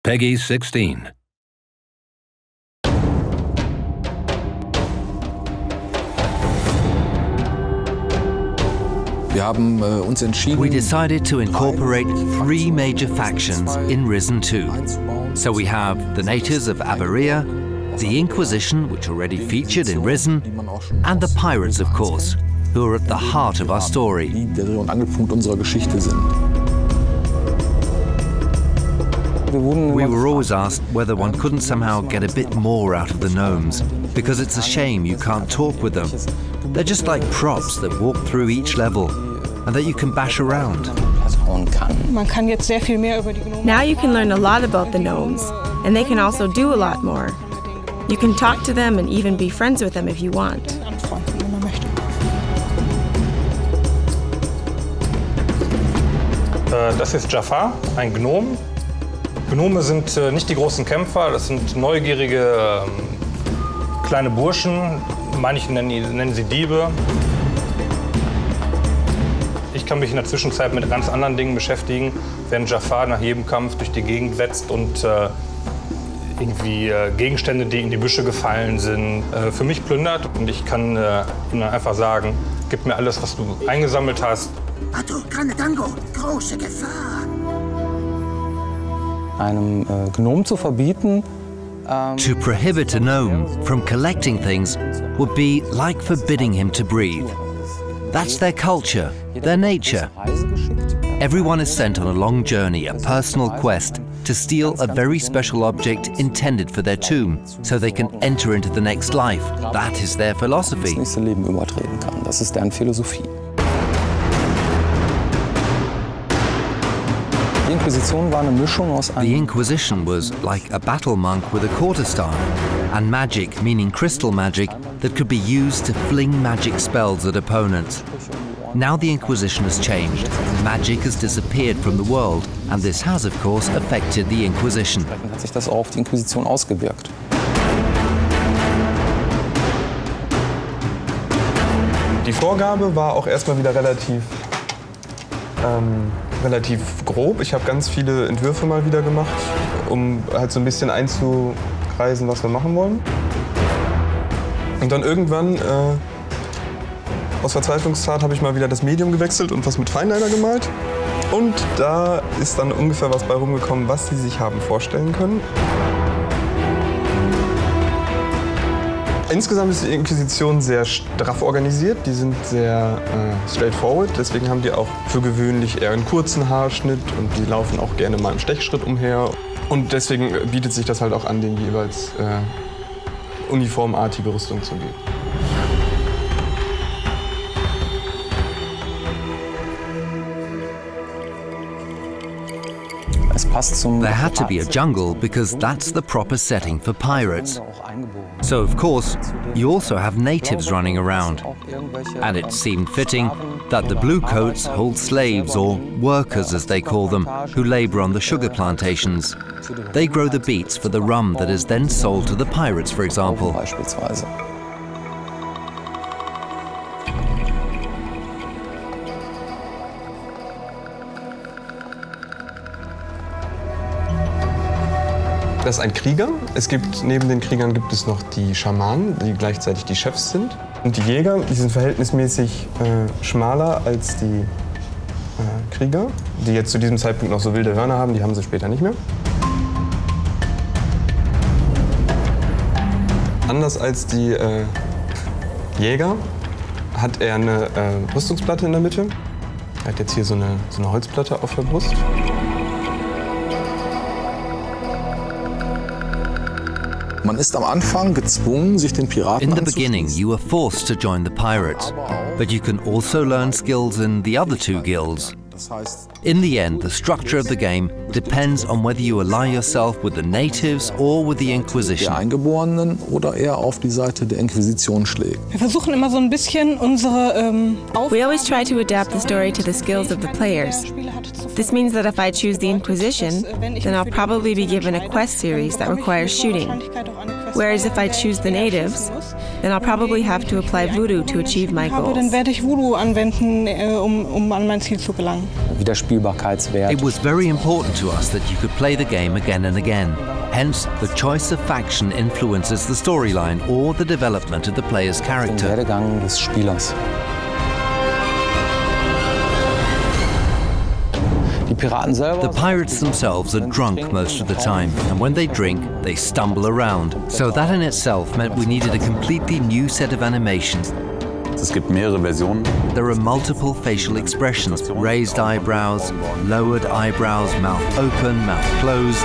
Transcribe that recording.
Peggy 16. We decided to incorporate 3 major factions in Risen 2. So we have the natives of Aberia, the Inquisition, which already featured in Risen, and the pirates, of course, who are at the heart of our story. We were always asked whether one couldn't somehow get a bit more out of the gnomes, because it's a shame you can't talk with them. They're just like props that walk through each level and that you can bash around. Now you can learn a lot about the gnomes, and they can also do a lot more. You can talk to them and even be friends with them if you want. Das ist Jafar, ein Gnom. Gnome sind nicht die großen Kämpfer, das sind neugierige kleine Burschen. Manche nennen sie Diebe. Ich kann mich in der Zwischenzeit mit ganz anderen Dingen beschäftigen, während Jafar nach jedem Kampf durch die Gegend wetzt und irgendwie Gegenstände, die in die Büsche gefallen sind, für mich plündert. Und ich kann ihm dann einfach sagen, gib mir alles, was du eingesammelt hast. Große Gefahr. Einem Gnom zu verbieten. To prohibit a gnome from collecting things would be like forbidding him to breathe. That's their culture, their nature. Everyone is sent on a long journey, a personal quest, to steal a very special object intended for their tomb, so they can enter into the next life. That is their philosophy. Das nächste Leben übertreten kann. Das ist deren Philosophie. The Inquisition was like a battle monk with a quarterstaff, and magic, meaning crystal magic, that could be used to fling magic spells at opponents. Now the Inquisition has changed. Magic has disappeared from the world, and this has, of course, affected the Inquisition. Hat sich das auch auf die Inquisition ausgewirkt. Die Vorgabe war auch erstmal wieder relativ grob. Ich habe ganz viele Entwürfe mal wieder gemacht, um halt so ein bisschen einzukreisen, was wir machen wollen. Und dann irgendwann, aus Verzweiflungstat, habe ich mal wieder das Medium gewechselt und was mit Feinliner gemalt. Und da ist dann ungefähr was bei rumgekommen, was Sie sich haben vorstellen können. Insgesamt ist die Inquisition sehr straff organisiert, die sind sehr straightforward, deswegen haben die auch für gewöhnlich eher einen kurzen Haarschnitt und die laufen auch gerne mal im Stechschritt umher. Und deswegen bietet sich das halt auch an, denen jeweils uniformartige Rüstung zu geben. There had to be a jungle because that's the proper setting for pirates. So, of course, you also have natives running around. And it seemed fitting that the bluecoats hold slaves, or workers as they call them, who labor on the sugar plantations. They grow the beets for the rum that is then sold to the pirates, for example. Das ist ein Krieger. Neben den Kriegern gibt es noch die Schamanen, die gleichzeitig die Chefs sind. Und die Jäger, die sind verhältnismäßig schmaler als die Krieger, die jetzt zu diesem Zeitpunkt noch so wilde Hörner haben, die haben sie später nicht mehr. Anders als die Jäger hat er eine Rüstungsplatte in der Mitte. Er hat jetzt hier so eine Holzplatte auf der Brust. In the beginning, you were forced to join the pirates, but you can also learn skills in the other 2 guilds. In the end, the structure of the game depends on whether you ally yourself with the natives or with the Inquisition. Wir versuchen immer so ein bisschen unsere We always try to adapt the story to the skills of the players. This means that if I choose the Inquisition, then I'll probably be given a quest series that requires shooting. Whereas if I choose the natives, then I'll probably have to apply Voodoo to achieve my goals. Dann werde ich Voodoo anwenden, um an mein Ziel zu gelangen. Wiederspielbarkeitswert. It was very important to us that you could play the game again and again. Hence, the choice of faction influences the storyline or the development of the player's character. Den Werdegang des Spielers. The pirates themselves are drunk most of the time, and when they drink, they stumble around. So that in itself meant we needed a completely new set of animations. Es gibt mehrere Versionen. There are multiple facial expressions: raised eyebrows, lowered eyebrows, mouth open, mouth closed.